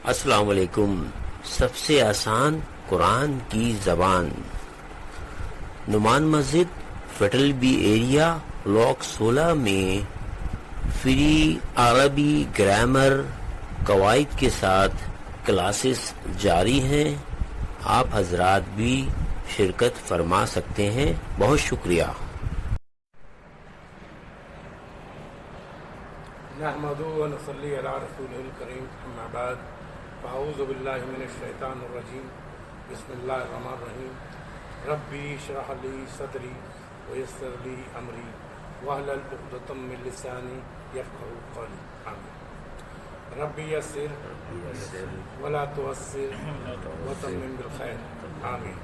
السلام علیکم. سب سے آسان قرآن کی زبان. نعمان مسجد فیٹل بی ایریا بلاک 16 میں فری عربی گرامر قواعد کے ساتھ کلاسز جاری ہیں. آپ حضرات بھی شرکت فرما سکتے ہیں. بہت شکریہ. نحمدہ و نصلی علی رسولہ الکریم. اما بعد فاعوذ باللہ من الشیطان الرجیم. بسم اللہ الرحمن الرحیم. ربی اشرح لی صدری ویسر لی امری واحلل عقدۃ من لسانی یفقہوا قولی. آمین. ربی یسر ولا تعسر وتمم بالخیر. آمین.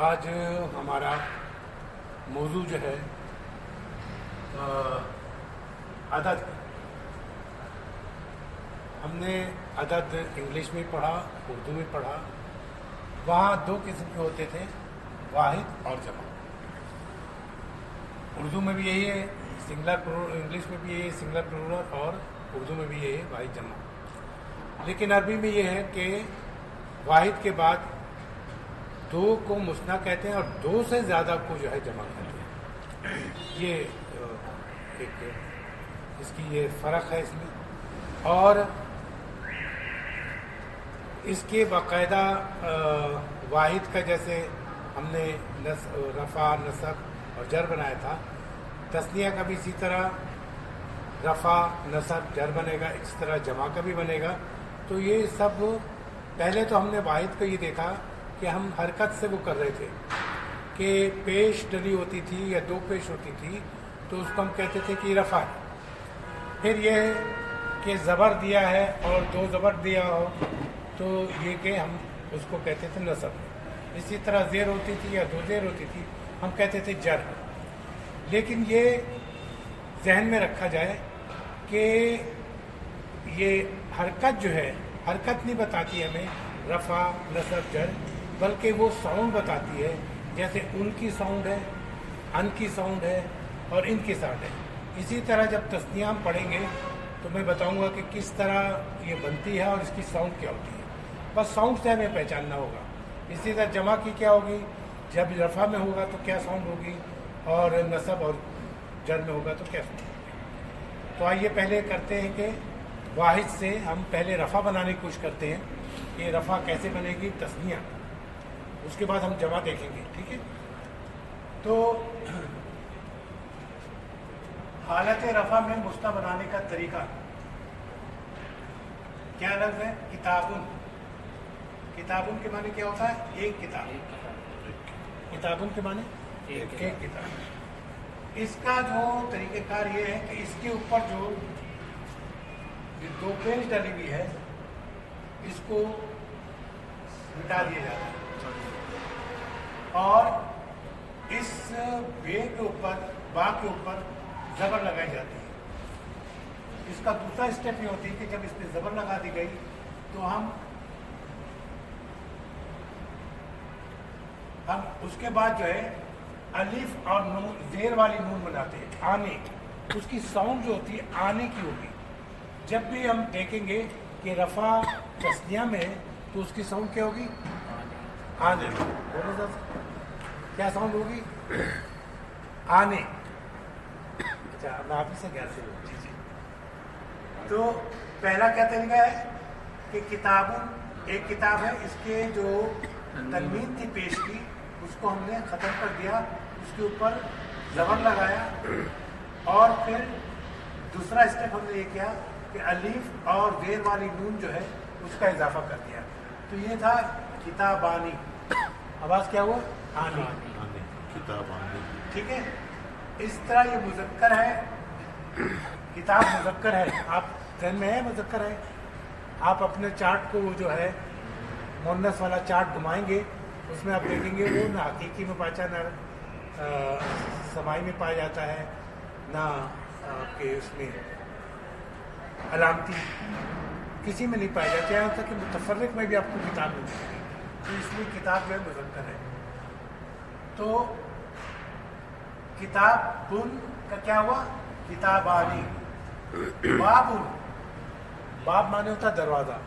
آج ہمارا موضوع جو ہے عدد. ہم نے عدد انگلش میں پڑھا، اردو میں پڑھا. وہاں دو قسم کے ہوتے تھے، واحد اور جمع. اردو میں بھی یہی ہے سنگلر، انگلش میں بھی یہی ہے سنگلر پلورل، اور اردو میں بھی یہی ہے واحد جمع. لیکن عربی میں یہ ہے کہ واحد کے بعد دو کو مثنیٰ کہتے ہیں اور دو سے زیادہ کو جو ہے جمع کہتے ہیں. یہ ایک اس کی یہ فرق ہے اس میں. اور اس کے باقاعدہ واحد کا جیسے ہم نے رفع، نصب اور جر بنایا تھا، تثنیہ کا بھی اسی طرح رفع، نصب، جر بنے گا. اس طرح جمع کا بھی بنے گا. تو یہ سب پہلے تو ہم نے واحد کو یہ دیکھا کہ ہم حرکت سے وہ کر رہے تھے کہ پیش ڈلی ہوتی تھی یا دو پیش ہوتی تھی تو اس کو ہم کہتے تھے کہ رفع ہے. پھر یہ کہ زبر دیا ہے اور دو زبر دیا ہو تو یہ کہ ہم اس کو کہتے تھے نصب. اسی طرح زیر ہوتی تھی یا دو زیر ہوتی تھی ہم کہتے تھے جر. لیکن یہ ذہن میں رکھا جائے کہ یہ حرکت جو ہے، حرکت نہیں بتاتی ہمیں رفع، نصب، جر، بلکہ وہ ساؤنڈ بتاتی ہے. جیسے ان کی ساؤنڈ ہے، ان کی ساؤنڈ ہے اور ان کی ساؤنڈ ہے. اسی طرح جب تثنیہ ہم پڑھیں گے تو میں بتاؤں گا کہ کس طرح یہ بنتی ہے اور اس کی ساؤنڈ کیا ہوتی ہے. بس ساؤنڈ سے ہمیں پہچاننا ہوگا. اسی طرح جمع کی کیا ہوگی، جب رفع میں ہوگا تو کیا ساؤنڈ ہوگی اور نصب اور جر میں ہوگا تو کیا ساؤنڈ ہوگی. تو آئیے پہلے کرتے ہیں کہ واحد سے ہم پہلے رفع بنانے کی کوشش کرتے ہیں کہ رفع کیسے بنے گی تثنیہ. اس کے بعد ہم جمع دیکھیں گے. ٹھیک ہے. تو حالت رفع میں مثنیٰ بنانے کا طریقہ کیا لفظ ہے؟ کتابن. کتابن کے معنی کیا ہوتا ہے؟ ایک کتاب. کتابن کے معنی ایک کتاب. اس کا جو طریقہ کار یہ ہے کہ اس کے اوپر جو دو پیج ڈلی ہوئی ہے اس کو مٹا دیا جاتا ہے اور اس بے کے اوپر، با کے اوپر زبر لگائی جاتی ہے. اس کا دوسرا اسٹیپ یہ ہوتی ہے کہ جب اس پہ زبر لگا دی گئی تو ہم اس کے بعد جو ہے الف اور نون، زیر والی نون بناتے ہیں. آنے، اس کی ساؤنڈ جو ہوتی ہے آنے کی ہوگی. جب بھی ہم دیکھیں گے کہ رفع تثنیہ میں تو اس کی ساؤنڈ کیا ہوگی؟ آنے. کیا ساؤنڈ ہوگی؟ آنے. اچھا میں آپ ہی سے گیا سے. جی. تو پہلا کیا طریقہ ہے کہ کتاب ایک کتاب ہے، اس کے جو تنوین تھی پیش کی اس کو ہم نے ختم کر دیا، اس کے اوپر زبر لگایا اور پھر دوسرا اسٹیپ ہم نے یہ کیا کہ الف اور زیر والی نون جو ہے اس کا اضافہ کر دیا. تو یہ تھا کتابانی. آواز کیا ہوا؟ آنی. کتابانی. ٹھیک ہے. اس طرح یہ مذکر ہے، کتاب مذکر ہے. آپ ذہن میں ہے مذکر ہے؟ آپ اپنے چارٹ کو وہ جو ہے مونس والا چارٹ گھمائیں گے، اس میں آپ دیکھیں گے وہ نہ حقیقی میں پاچا، نہ سمائی میں پایا جاتا ہے، نہ آپ کے اس میں علامتی کسی میں نہیں پایا جاتا. یہاں تک کہ متفرق میں بھی آپ کو کتاب مل جائے گی. تو اس لیے کتاب جو ہے مذکر ہے. تو کتاب بن کا کیا ہوا؟ کتابانی. بابن، باب مانے ہوتا ہے دروازہ.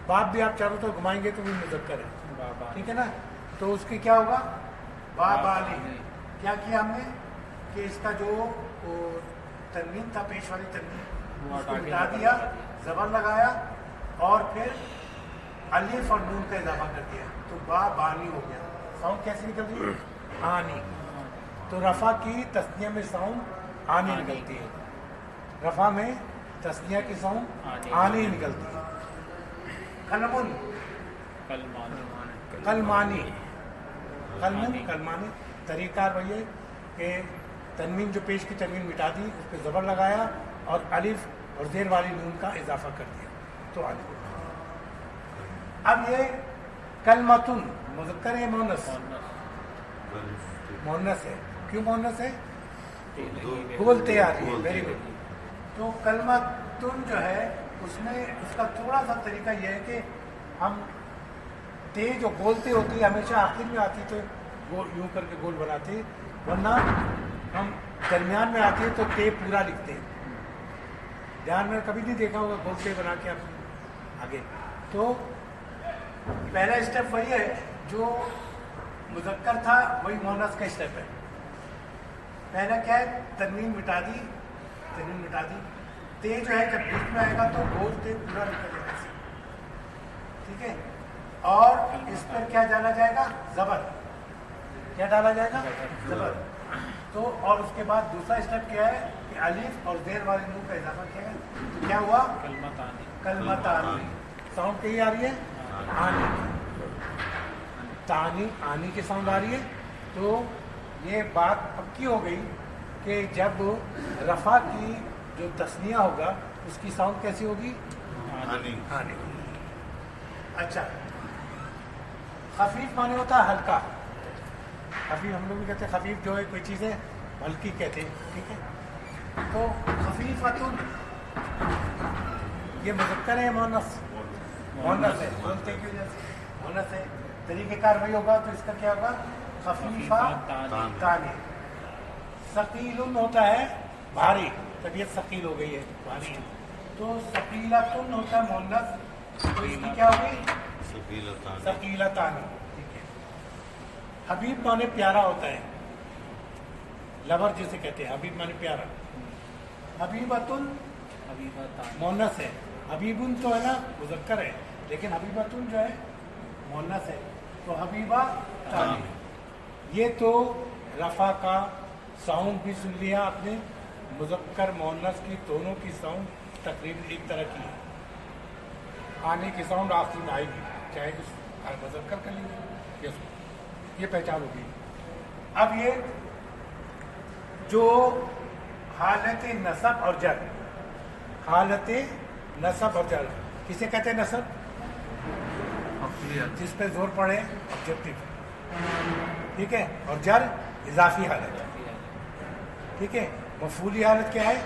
باب بھی آپ چاروں طرف گھمائیں گے تو بھی مذکر ہے, ٹھیک ہے نا. تو اس کے کیا ہوگا, باب علی. کیا کیا ہم نے کہ اس کا جو تنوین تھا, پیش والی تنوین, اس کو مٹا دیا, زبر لگایا اور پھر الف اور نون کا اضافہ کر دیا, تو با بانی ہو گیا. ساؤنڈ کیسے نکل رہی ہے, آنی. تو رفع کی تثنیہ میں ساؤنڈ آنی نکلتی ہے, رفع میں تثنیہ کی ساؤنڈ آنی نکلتی ہے. قلمن, قلمانی, قلمن قلمانی. طریقہ وہی ہے کہ تنوین جو پیش کی تنوین مٹا دی, اس پہ زبر لگایا اور الف اور زیر والی نون کا اضافہ کر دیا, تو آنی. اب یہ کلمتن مذکر ہے مؤنث, مؤنث ہے. کیوں مؤنث ہے, بولتے آ رہی ہے. Very good. تو کلمتن جو ہے اس میں اس کا تھوڑا سا طریقہ یہ ہے کہ ہم تے جو بولتے ہوتی ہے ہمیشہ آخر میں آتی تو گول یوں کر کے گول بناتے, ورنہ ہم درمیان میں آتی ہے تو تے پورا لکھتے ہیں. دھیان میں کبھی نہیں دیکھا ہوگا بولتے بنا کے آپ آگے. تو پہلا اسٹیپ وہی ہے جو مذکر تھا, وہی مؤنث کا اسٹیپ ہے. پہلا کیا ہے, تنوین مٹا دی, تنوین مٹا دی. تے جو ہے جب بیچ میں آئے گا تو گول تے پورا لکھا جائے گا, ٹھیک ہے. اور اس پر کیا ڈالا جائے گا, زبر. کیا ڈالا جائے گا, زبر. تو اور اس کے بعد دوسرا اسٹیپ کیا ہے کہ الف اور زیر والی نون کا اضافہ کیا ہے, تو کیا ہوا, کلمتانی. ساؤنڈ کہیں آ رہی ہے, آنی. تانی, آنی کی ساؤنڈ آ رہی ہے. تو یہ بات پکی ہو گئی کہ جب رفع کی جو تثنیہ ہوگا اس کی ساؤنڈ کیسی ہوگی, آنی. اچھا, خفیف مانے ہوتا ہے ہلکا. خفیف ہم لوگ بھی کہتے ہیں, خفیف جو ہے کوئی چیزیں ہلکی کہتے ہیں, ٹھیک ہے. تو خفیفتن یہ مذکر ہے مؤنث, مؤنث ہے. بولتے کیوں جیسے مؤنث ہے, طریقہ کار وہی ہوگا. تو اس کا کیا ہوگا, خفیفہ تانی. ثقیل ہوتا ہے بھاری, طبیعت ثقیل ہو گئی ہے, بھاری. تو ثقیلتن ہوتا ہے مؤنث, تو اس کی کیا ہوگی, ثقیلتانی. ٹھیک ہے. حبیب مانے پیارا ہوتا ہے, لور جسے کہتے ہیں, حبیب مانے پیارا. حبیبتن مؤنث ہے. حبیبن تو ہے نا مذکر ہے, لیکن حبیبتن جو ہے مؤنث ہے. تو حبیبہ تانی. یہ تو رفع کا ساؤنڈ بھی سن لیا آپ نے, مذکر مؤنث کی دونوں کی ساؤنڈ تقریباً ایک طرح کی ہے. آنے کی ساؤنڈ آخر میں آئے گی, چاہے اس مذکر کر لیجیے, یہ پہچان ہوگی. اب یہ جو حالت نصب اور جر, حالت نصب اور جر کسے کہتے ہیں, نصب جس پہ زور پڑے آبجیکٹو, ٹھیک ہے. اور جر اضافی حالت, ٹھیک ہے. مفعولی حالت کیا ہے,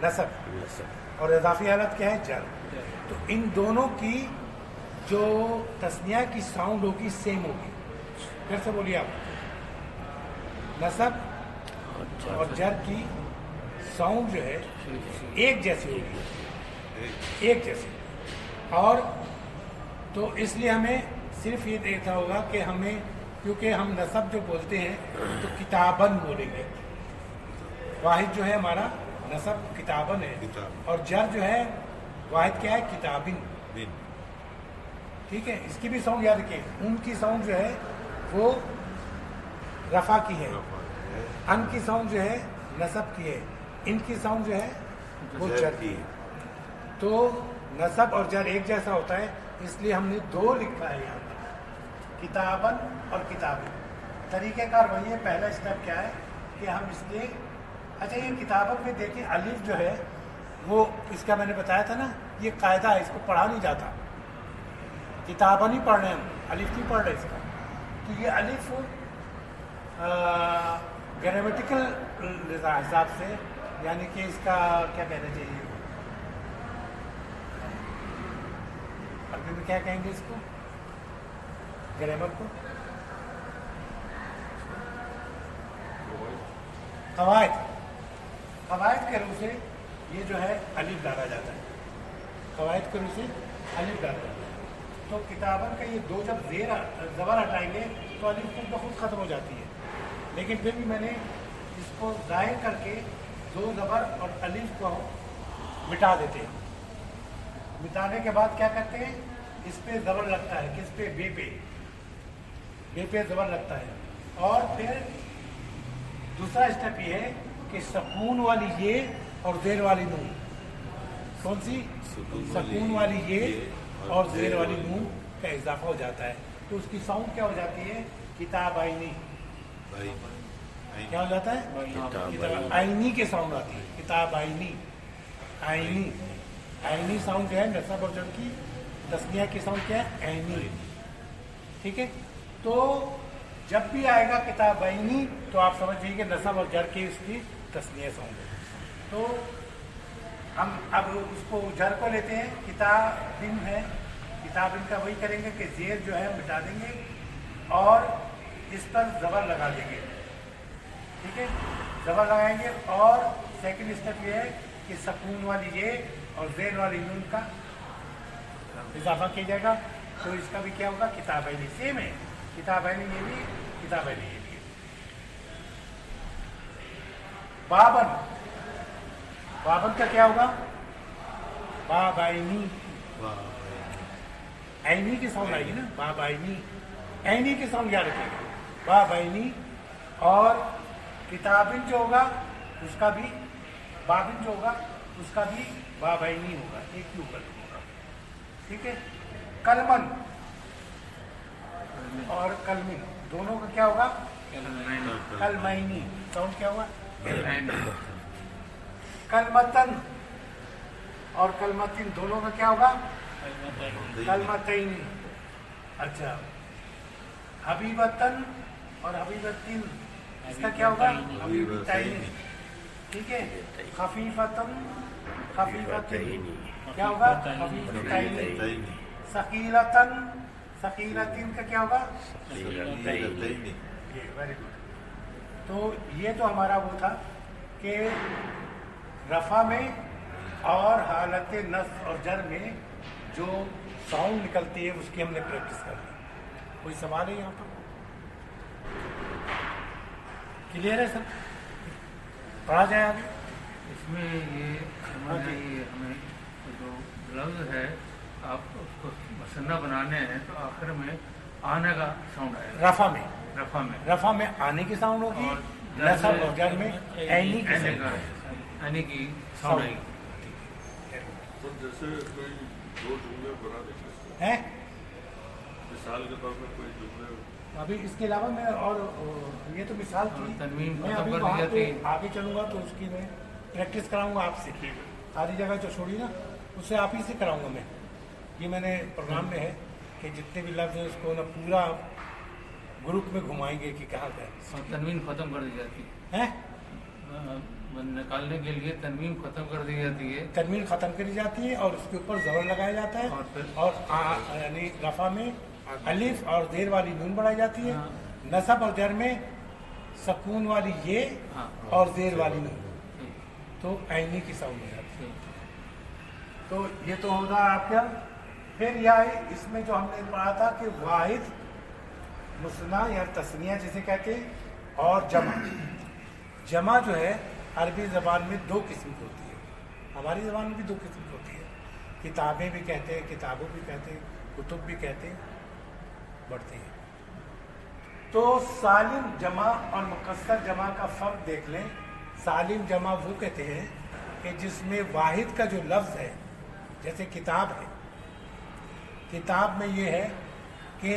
نصب, اور اضافی حالت کیا ہے, جر. تو ان دونوں کی جو تثنیہ کی ساؤنڈ ہوگی سیم ہوگی. پھر سے بولیے آپ, نصب اور جر کی ساؤنڈ جو ہے ایک جیسی ہوگی, ایک جیسی. اور تو اس لیے ہمیں صرف یہ دیکھنا ہوگا کہ ہمیں, کیونکہ ہم نصب جو بولتے ہیں تو کتابن بولیں گے. واحد جو ہے ہمارا نصب کتابن ہے, اور جر جو ہے واحد کیا ہے, کتابن. ٹھیک ہے. اس کی بھی ساؤنڈ یاد رکھیں, ان کی ساؤنڈ جو ہے وہ رفع کی ہے, ان کی ساؤنڈ جو ہے نصب کی ہے, ان کی ساؤنڈ جو ہے وہ جر کی ہے. تو نصب اور جر ایک جیسا ہوتا ہے, اس لیے ہم نے دو لکھا ہے یہاں پر, کتابن اور کتابن. طریقہ کار وہی ہے. پہلا اسٹیپ کیا ہے کہ ہم اس لیے, اچھا یہ کتابن میں دیکھیں الف جو ہے وہ اس کا میں نے بتایا تھا نا, یہ قاعدہ ہے, اس کو پڑھا نہیں جاتا. کتابن ہی پڑھ رہے ہیں ہم, الف نہیں پڑھ رہے اس کا. تو یہ الف گرامیٹیکل حساب سے, یعنی کہ اس کا کیا کہنا چاہیے, عربی میں کیا کہیں گے اس کو, گرامر کو, قواعد کے روح سے یہ جو ہے الف ڈالا جاتا ہے. कवायद करूँ से अलिफ डाल देते हैं। तो किताबन का ये दो जब ज़बर हटाएंगे तो अलिफ खुद ब खुद ख़त्म हो जाती है, लेकिन फिर भी मैंने इसको ज़ाहिर करके दो ज़बर और अलिफ को मिटा देते हैं। मिटाने के बाद क्या करते हैं, इस पे ज़बर लगता है, किस पे, बे पे ज़बर लगता है। और फिर दूसरा स्टेप ये है कि सकून वाली ये और ज़ेर वाली नून, कौन सी, सकून वाली ये और ज़ेर वाली नून का इजाफा हो जाता है, तो उसकी साउंड क्या हो जाती है, किताब आईनी। क्या हो जाता है, किताब आईनी के साउंड आती है, किताब आईनी, आईनी। आईनी साउंड जो है नस्ब और जर की, तस्निया की साउंड क्या है, ऐनी। ठीक है, तो जब भी आएगा किताब आईनी तो आप समझिए कि नस्ब और जर की उसकी तस्निया साउंड है। तो हम अब उसको जर को लेते हैं, किताबिन है, किताबिन का वही करेंगे कि जेर जो है मिटा देंगे और इस पर ज़बर लगा देंगे। ठीक है, ज़बर लगाएंगे और सेकंड स्टेप ये है कि सकून वाली ये और ज़ेर वाली नून का इजाफा किया जाएगा, तो इसका भी क्या होगा, किताबैनी। सेम है, किताबैनी ये भी, किताबैनी ये भी। बाबन, बाबन का क्या होगा, बाबाइनी, ऐनी की साउंड आएगी ना, बाबाइनी, ऐनी की साउंड याद रखिएगा, बाबाइनी। और किताबिन जो होगा उसका भी, बाबिन जो होगा उसका भी बाबाइनी होगा, एक ही ऊपर होगा। ठीक है, कलमन और कलमिन दोनों का क्या होगा, कलमैनी, साउंड क्या होगा, कलमतन और कलमतिन दोनों का क्या होगा, कलमतैनी। अच्छा, हबीबतन और हबीबतिन, इसका क्या होगा, हबीबतैनी। ठीक है, खफीफतन, खफीफतिन, क्या होगा, खफीफतैनी। सकीलतन, सकीलतिन का क्या होगा, सकीलतैनी। Very good. तो ये तो हमारा वो था कि रफ़ा में और हालत नस्ब और जर में जो साउंड निकलती है उसकी हमने प्रैक्टिस कर ली। कोई सवाल है यहाँ पर, क्लियर है सर, पढ़ा जाए आगे। इसमें ये हमें जो लफ्ज़ है आप उसको मसन्ना बनाने हैं तो आखिर में आने का साउंड आएगा, रफ़ा में, रफ़ा में आने की साउंड होगी, और नस्ब और जर में ऐनी की साउंड आने की साउंड आएगी। तो जैसे कोई दो जुमले बना देते है। मिसाल के तौर पर कोई जुमले, अभी इसके अलावा मैं और ये तो मिसाल थी, तनवीन मैं खत्म अभी कर दी वहाँ जाती पे है। आगे चलूँगा तो उसकी मैं प्रैक्टिस कराऊंगा आपसे, सारी जगह जो छोड़ी ना उससे आप ही से कराऊंगा मैं। ये मैंने प्रोग्राम में है कि जितने भी लफ्ज़ हैं उसको ना पूरा ग्रुप में घुमाएंगे कि कहाँ गए। और तनवीन खत्म कर दी जाती है, निकालने के लिए तनवीन खत्म कर दी जाती है, तनवीन ख़त्म करी जाती है और उसके ऊपर ज़बर लगाया जाता है, और फिर और यानी रफ़ा में अलिफ और ज़ेर वाली नून बढ़ाई जाती है, नसब और जर में सकून वाली ये और ज़ेर वाली नून, तो ऐनी की साउंड हो जाती है। तो ये तो होगा आपका। फिर यह इसमें जो हमने पढ़ा था कि वाहिद, मुसना या तस्निया जिसे कहते हैं, और जमा। जमा जो है अरबी ज़बान में दो किस्म की होती है, हमारी ज़बान में भी दो किस्म की होती है। किताबें भी कहते हैं, किताबों भी कहते हैं, कुतुब भी कहते हैं, बढ़ते हैं। तो सालिम जमा और मुकस्सर जमा का फ़र्क देख लें। सालिम जमा वो कहते हैं कि जिसमें वाहिद का जो लफ्ज़ है, जैसे किताब है, किताब में ये है कि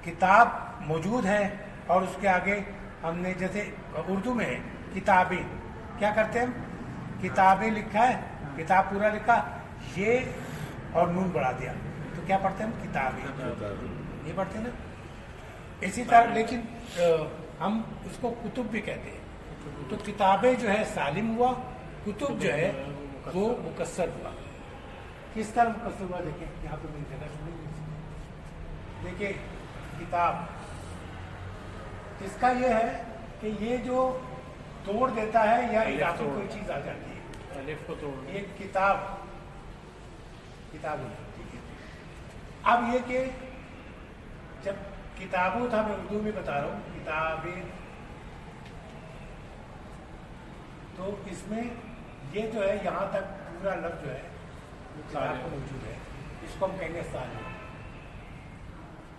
किताब मौजूद है और उसके आगे हमने जैसे उर्दू में है किताबें, क्या करते हैं हम, किताबें लिखा है, किताब पूरा लिखा, ये और नून बढ़ा दिया, तो क्या पढ़ते हैं हम, किताबें, ये पढ़ते हैं ना। इसी तरह लेकिन हम उसको कुतुब भी कहते हैं। तो किताबें जो है सालिम हुआ, कुतुब जो है वो मुकस्सर हुआ। किस तरह मुकस्सर हुआ, देखिए यहाँ पे मेरी जगह सुनिए। देखिए किताब, इसका ये है कि ये जो तोड़ देता है या इजाफी कोई चीज़ आ जाती है, अलिफ को तोड़ एक किताब किताबुन, ठीक है। अब ये कि जब किताबों था, मैं उर्दू में बता रहा हूँ, किताबें, तो इसमें ये जो है यहाँ तक पूरा लफ्ज़ जो है वो किताब को मौजूद है, इसको हम कहेंगे सालिम।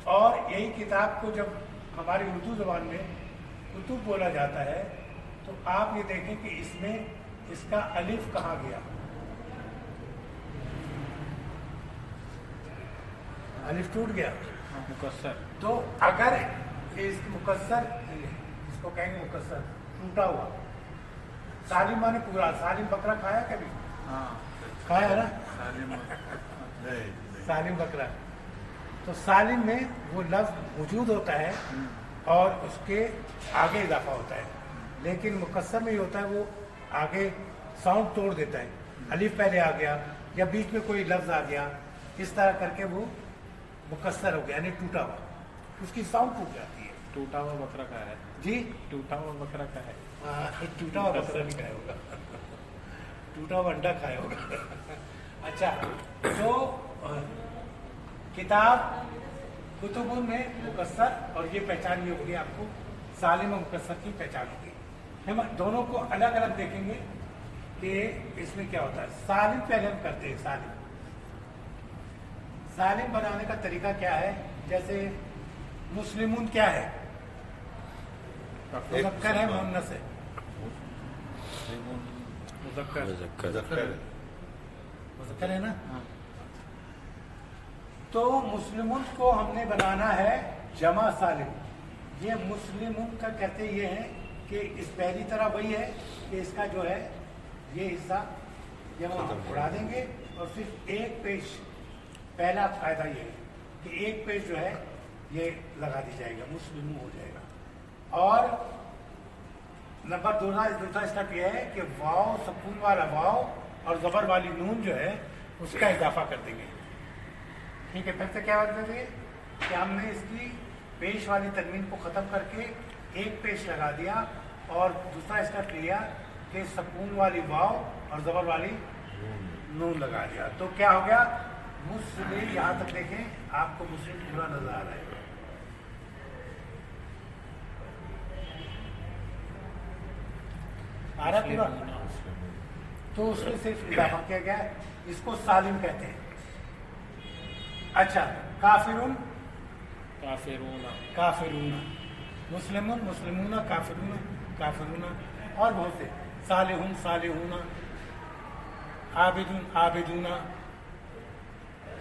और यही किताब को जब हमारी उर्दू ज़बान में कुतुब बोला जाता है तो आप ये देखें कि इसमें इसका अलिफ कहाँ गया, अलिफ टूट गया मुकस्सर। तो अगर इस मुकस्सर, इसको कहेंगे मुकस्सर, टूटा हुआ, सालिम माने पूरा। सालिम बकरा खाया कभी? हाँ, खाया है ना, सालिम। सालिम बकरा। तो सालिम में वो लफ्ज़ मौजूद होता है और उसके आगे इजाफा होता है, लेकिन मुकस्सर में ये होता है वो आगे साउंड तोड़ देता है, अलिफ पहले आ गया या बीच में कोई लफ्ज़ आ गया, इस तरह करके वो मुकस्सर हो गया, यानी टूटा हुआ, उसकी साउंड टूट जाती है। टूटा हुआ बकरा का है जी, टूटा हुआ बकरा का है। टूटा हुआ बकरा नहीं खाया होगा, टूटा हुआ अंडा खाया होगा। अच्छा, तो किताब कुतुबुन में मुकस्सर, और ये पहचान ये होगी आपको, सालिम और मुकस्सर की पहचान होगी। हम दोनों को अलग अलग देखेंगे कि इसमें क्या होता है। सालिम पहले हम करते हैं, सालिम। सालिम बनाने का तरीका क्या है? जैसे मुस्लिमून क्या है? मुज़क्कर है, मुअन्नस है? मुज़क्कर। मुज़क्कर है ना। तो मुस्लिमून को हमने बनाना है जमा सालिम। ये मुस्लिमून का कहते ये है कि इस पहली तरह वही है कि इसका जो है ये हिस्सा ये हम उड़ा देंगे और सिर्फ एक पेश, पहला फायदा ये है कि एक पेश जो है ये लगा दी जाएगा, मुस्लिम हो जाएगा। और नंबर दूसरा स्टेप ये है कि वाव, सुकून वाला वाव और ज़बर वाली नून जो है उसका इजाफा कर देंगे। ठीक है, फिर से क्या बात करेंगे कि हमने इसकी पेश वाली तनवीन को ख़त्म करके एक पेश लगा दिया और दूसरा स्टेप लिया कि सुकून वाली वाव और ज़बर वाली नून लगा दिया। तो क्या हो गया? मुस्लिम, यहाँ तक देखें आपको मुस्लिम पूरा नजर आ रहा है। आ रहा पूरा? तो उसमें सिर्फ इजाफा किया गया है, इसको सालिम कहते हैं। अच्छा, काफिरुन, काफिरूना, काफिरूना, मुस्लिमुन, मुस्लिमूना, काफिरूना, काफिरूना, और बहुत से, सालिहुन, सालिहूना, आबिदुन, आबिदूना।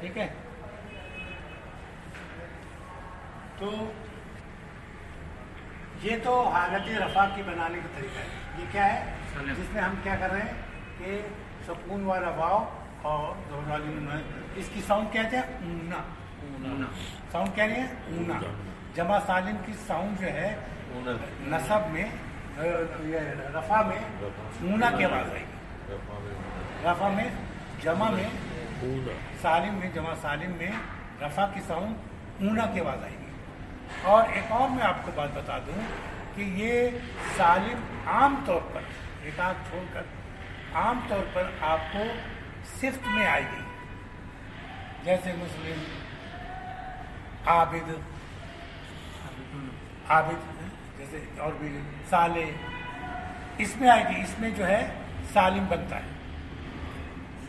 ठीक है, तो ये तो हालत रफा की बनाने का तरीका है। ये क्या है? जिसमें हम क्या कर रहे हैं कि सुकून वाला वाव और ज़बर वाली नून है, इसकी साउंड क्या है? ऊना। साउंड क्या है? ऊना। जमा सालिम की साउंड जो है नसब में, रफा में ऊना की आवाज़ आएगी। रफा में, जमा में, सालिम में, जमा सालिम में रफा की साउंड ऊना की आवाज़ आएगी। और एक और मैं आपको बात बता दूं कि ये सालिम आम तौर पर, एक आध छोड़कर आम तौर पर आपको सिफ्त में आएगी, जैसे मुस्लिम, आबिद, आबिद जैसे, और भी साले, इसमें आएगी। इसमें जो है सालिम बनता है।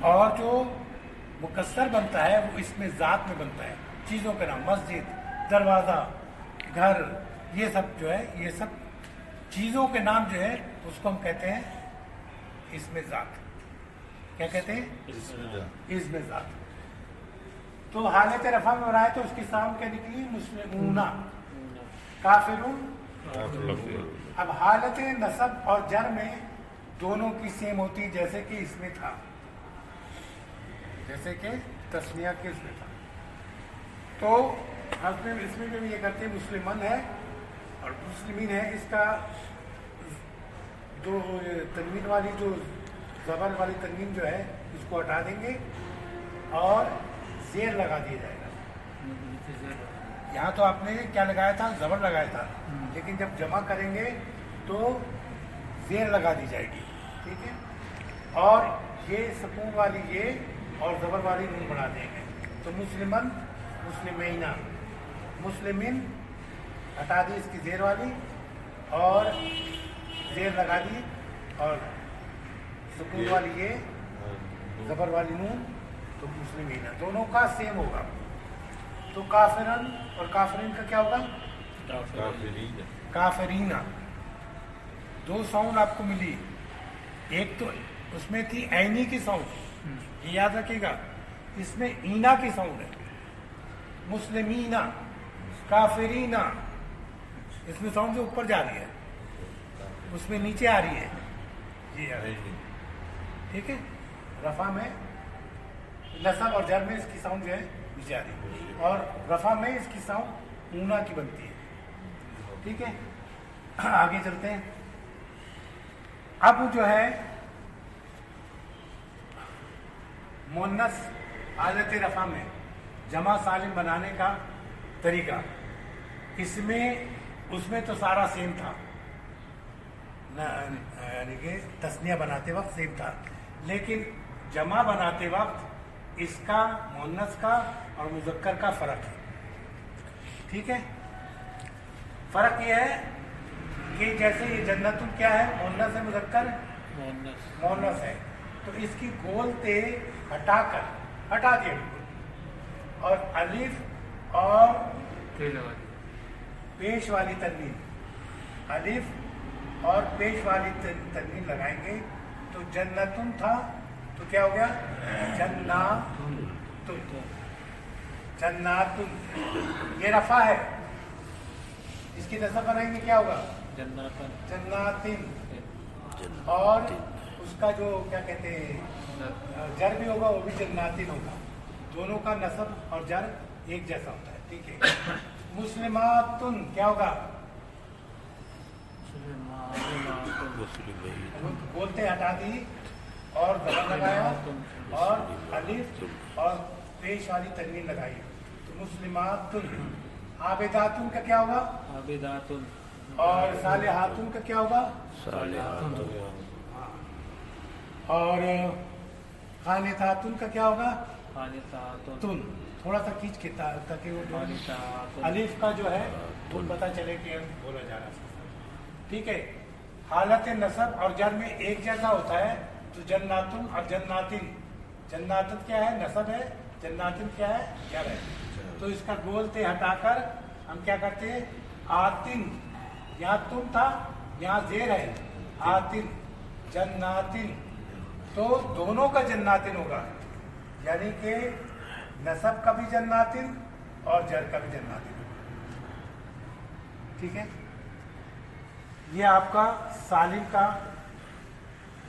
और जो मुकस्सर बनता है वो इसमें ज़ात में बनता है, चीज़ों के नाम, मस्जिद, दरवाज़ा, घर, ये सब जो है, ये सब चीज़ों के नाम जो है उसको हम कहते हैं इसमें ज़ात। क्या कहते हैं? इसमें ज़ात। तो हालत रफा में बनाए तो उसकी साउंड क्या निकली? मुस्लिमूना, काफिरून। अब हालत नसब और जर में दोनों की सेम होती, जैसे कि इसमें था, जैसे कि तस्निया के इसमें था। तो इसमें भी ये करते हैं, मुस्लिमन है और मुस्लिमीन है, इसका जो तनवीन वाली, जो ज़बर वाली तनवीन जो है इसको हटा देंगे और ज़ेर लगा दिया जाएगा। यहाँ तो आपने क्या लगाया था? ज़बर लगाया था, लेकिन जब जमा करेंगे तो ज़ेर लगा दी जाएगी। ठीक है, और ये सुकून वाली ये اور زبر والی نون بڑھا دیں گے تو مسلمن مسلمینہ، مسلمن ہٹا دی اس کی زیر والی اور زیر لگا دی اور سکون والی یہ زبر والی نون تو مسلمینہ دونوں کا سیم ہوگا. تو کافرن اور کافرین کا کیا ہوگا؟ کافرین. کافرینہ. دو ساؤنڈ آپ کو ملی، ایک تو اس میں تھی عینی کی ساؤنڈ، یہ یاد رکھیے گا، اس میں اینا کی ساؤنڈ ہے. مسلمینہ، کافرینہ، اس میں ساؤنڈ جو اوپر جا رہی ہے اس میں نیچے آ رہی ہے یہ آ رہی ہے. ٹھیک ہے، رفع میں نصب اور جر میں اس کی ساؤنڈ جو ہے نیچے آ رہی ہے اور رفع میں اس کی ساؤنڈ اونا کی بنتی ہے. ٹھیک ہے، آگے چلتے ہیں. اب جو ہے مؤنث حالت رفع میں جمع سالم بنانے کا طریقہ، اس میں تو سارا سیم تھا، یعنی کہ تثنیہ بناتے وقت سیم تھا، لیکن جمع بناتے وقت اس کا مؤنث کا اور مذکر کا فرق ہے. ٹھیک ہے، فرق یہ ہے کہ جیسے یہ جنت کیا ہے، مؤنث ہے، مذکر مؤنث ہے، تو اس کی گول تے ہٹا دیا بالکل، اور الف اور پیش والی تنوین، الف اور پیش والی تنوین لگائیں گے تو جنتن تھا تو کیا ہو گیا جناتن. یہ رفع ہے، اس کی نصب بنائیں گے کیا ہوگا جناتن، اور اس کا جو کیا کہتے ہیں جر بھی ہوگا وہ بھی جناتن ہوگا. دونوں کا نصب اور جر ایک جیسا ہوتا ہے. ٹھیک ہے، مسلماتن کیا ہوگا بولتے ہٹا دی اور زبر لگایا اور الف اور پیش والی تنوین لگائی تو مسلماتن. عابداتن کا کیا ہوگا اور صالحاتن کا کیا ہوگا اور قانتاتن کا کیا ہوگا تن. تھوڑا سا کھینچ کے تاکہ وہ الف کا جو ہے وہ پتہ چلے کہ بولا جا رہا ہے. ٹھیک ہے، حالت نصب اور جر میں ایک جیسا ہوتا ہے تو جناتن اور جناتن کیا ہے نصب ہے، جناتن کیا ہے جر ہے. تو اس کا گول تے ہٹا کر ہم کیا کرتے ہیں آتن، یہاں تم تھا یہاں زیر ہے آتن جناتن، تو دونوں کا جناتن ہوگا، یعنی کہ نصب کا بھی جناتن اور جر کا بھی جناتن. ٹھیک ہے، یہ آپ کا سالم کا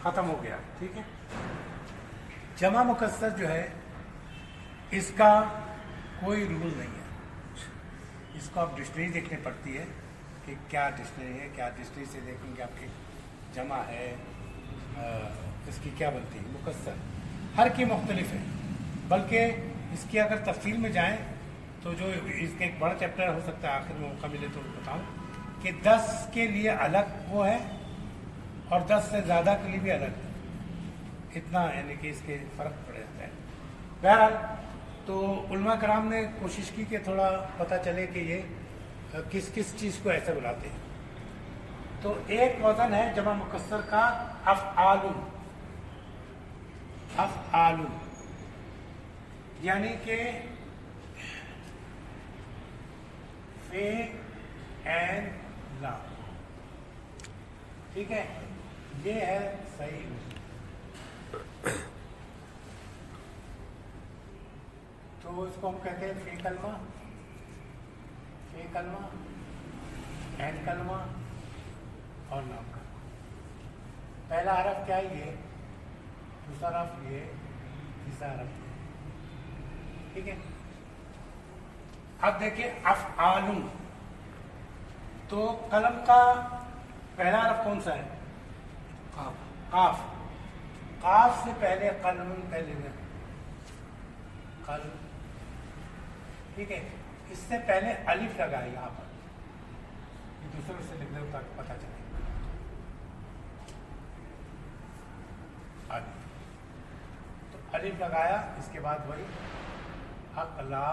ختم ہو گیا. ٹھیک ہے، جمع مکسر جو ہے اس کا کوئی رول نہیں ہے، اس کو آپ ڈکشنری دیکھنی پڑتی ہے کہ کیا ڈکشنری ہے، کیا ڈکشنری سے دیکھیں گے آپ کی جمع ہے اس کی کیا بنتی ہے. مکسر ہر کی مختلف ہے، بلکہ اس کی اگر تفصیل میں جائیں تو جو اس کے ایک بڑا چیپٹر ہو سکتا ہے آخر میں موقع ملے تو بتاؤں کہ 10 کے لیے الگ وہ ہے اور 10 سے زیادہ کے لیے بھی الگ، اتنا یعنی کہ اس کے فرق پڑ جاتا ہے. بہرحال تو علماء کرام نے کوشش کی کہ تھوڑا پتہ چلے کہ یہ کس کس چیز کو ایسے بلاتے ہیں. تو ایک وزن ہے جمع مکسر کا افعال، یعنی کہ فے این لا. ٹھیک ہے، یہ ہے صحیح. تو اس کو ہم کہتے ہیں فے کلمہ، این کلمہ اور لام کلمہ. پہلا حرف کیا ہے یہ، دوسرا حرف یہ، تیسرا حرف یہ. ٹھیک ہے، اب دیکھیں افعال، تو قلم کا پہلا حرف کون سا ہے قاف. قاف سے پہلے قلم پہلے قلم. ٹھیک ہے، اس سے پہلے الف لگا ہے یہاں پر، یہ دوسرے سے لکھ دو تاکہ پتہ چلے. تو अलिफ लगाया, इसके बाद वही अकला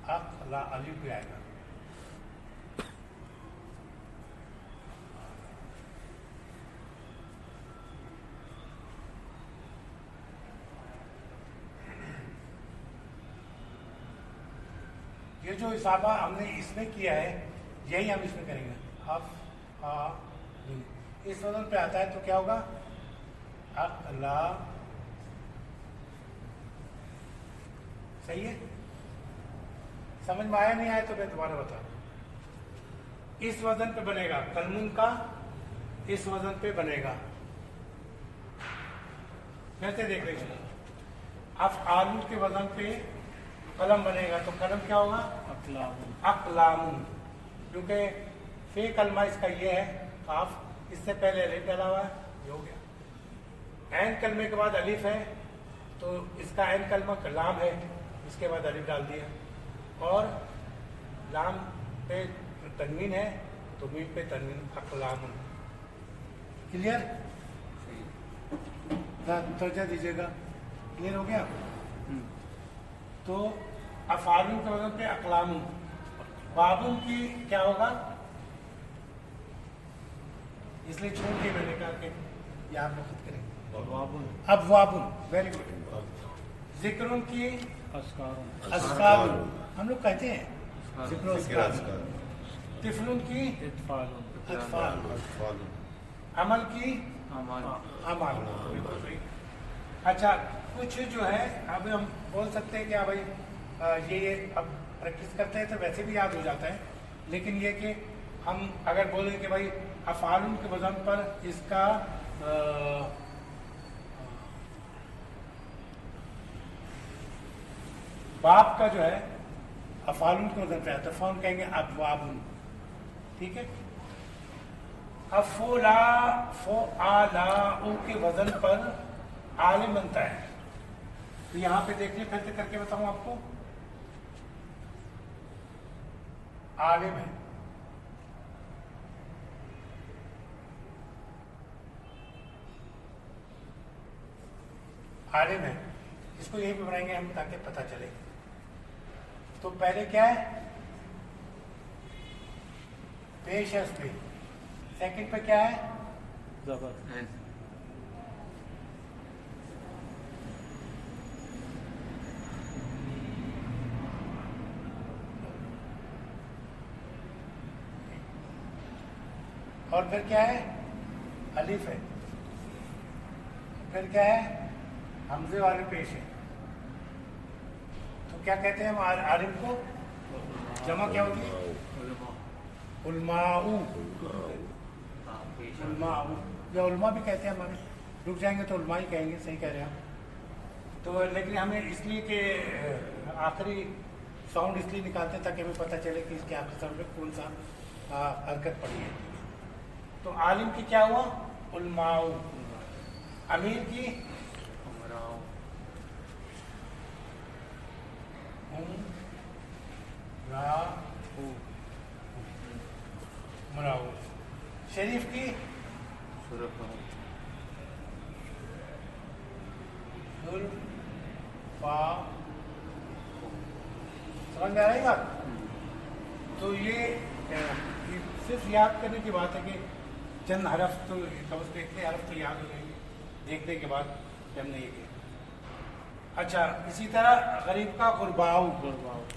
अकला अलिफ भी आएगा। ये जो इसाफा हमने इसमें किया है यही हम इसमें करेंगे। अफ आ इस वजन पे आता है तो क्या होगा? अकला। सही है? समझ में आया नहीं आया तो मैं दोबारा बता दूं। इस वजन पे बनेगा कलमुन का, इस वजन पे बनेगा। फिर से देख लीजिए, अफ़आलु के वजन पे कलम बनेगा तो कलम क्या होगा? अक़लामुन। क्योंकि फे कलमा इसका ये है काफ, इससे पहले अलिफ डाला हुआ है, ये हो गया। ऐन कलमे के बाद अलिफ है तो इसका ऐन कलमा लाम है, इसके बाद अलिफ डाल दिया। और लाम पे तनवीन है तो मीम पे तनवीन, अक़लामुन। क्लियर? तवज्जो दीजिएगा। क्लियर हो गया? तो अफ़आलु के वजन पे अक़लामुन। बाबुन की क्या होगा? इसलिए छोड़ के मैंने कहा कि ये आप लोग खुद करेंगे। अब वाबुन, वेरी गुड। जिक्रुन की अस्कारुन, हम लोग कहते हैं जिक्र अस्कार। तिफलुन की अत्फाल। अमल की अमाल। अच्छा, कुछ जो है अब हम बोल सकते हैं कि हाँ भाई ये अब प्रैक्टिस करते हैं तो वैसे भी याद हो जाता है, लेकिन ये कि हम अगर बोलें कि भाई अफ़आलुन के वजन पर इसका बाप का जो है अफ़आलुन के वजन पे आता है, फ़ौन कहेंगे अबवाबुन। ठीक है? अब फ़ोआलाउ के वजन पर आलिम बनता है। तो यहां पे देखिए, फिर से करके बताऊं आपको। आलिम है, आलिम है, इसको यही पे बनाएंगे हम ताकि पता चले। तो पहले क्या है? पेश है उस पे। सेकंड पे क्या है? जबर। और फिर क्या है? अलिफ है। फिर क्या है? हमजे वाले पेश है। तो क्या कहते हैं हम आलिम को? जमा क्या होती है? उलमाऊ। उलमाऊ या उलमा भी कहते हैं हमारे, रुक जाएंगे तो उलमा ही कहेंगे। सही कह रहे हैं आप। तो लेकिन हमें इसलिए कि आखिरी साउंड इसलिए निकालते हैं ताकि हमें पता चले कि इसके आखिरी साउंड में कौन सा हरकत पड़ी है। तो आलिम की क्या हुआ? उलमाऊ। अमीर की मराऊ। शरीफ की समझ में आ रही बात? तो ये सिर्फ याद करने की बात है कि चंद हरफ तो कम से इतने हरफ तो याद हो जाएंगे देखने के बाद कि हमने ये किया। अच्छा, इसी तरह गरीब का गुरबाऊ।